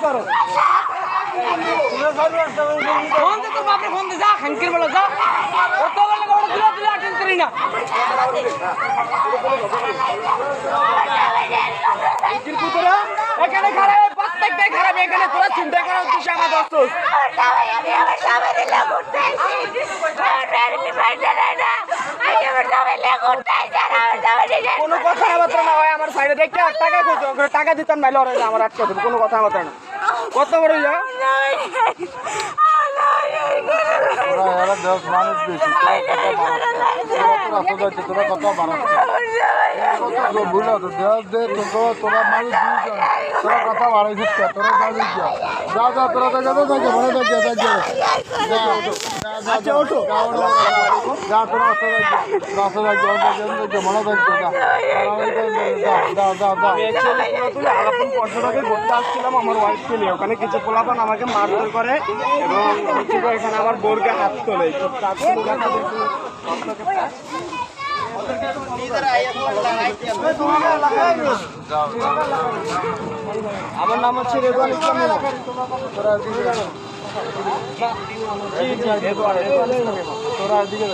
করো ফোন দে তোর বাপরে ফোন দে যা খানকির বলে যা ও তো বলে ওটা তুলে তুলে অ্যাটেন্ড করি না কির পুতরা এখানে খারাপ প্রত্যেকটাই খারাপ এখানে তোরা চিন্তা করার উদ্দেশ্যে আমার দোস্ত কোনো কথাবার্তা না হয় আমার সাইডে দেখতে টাকা খোঁজো টাকা দিতাম নাইলে ওরা আমার আটকে দেবে কোনো কথাবার্তা না কত বড় যা মানুষ বেশি তোরা কত বুঝলো তো তোরা মানুষ তোরা কথা বাড়াইছিস তোরা জানিস যা যা তোরা দেখে থাকে মনে থাকে আচ্ছা ওঠো যা তোরা রাস্তা থাকে মনে থাকছে আলাপন 500 টাকা ঘুরতে আসছিলাম আমার ওয়াইফকে নিয়ে ওখানে কিছু পোলাপান আমাকে মারধর করে এবং এখানে আমার বোরকে হাত তোলে আমার নাম হচ্ছে রেদওয়ান ইসলাম তোরা দিকে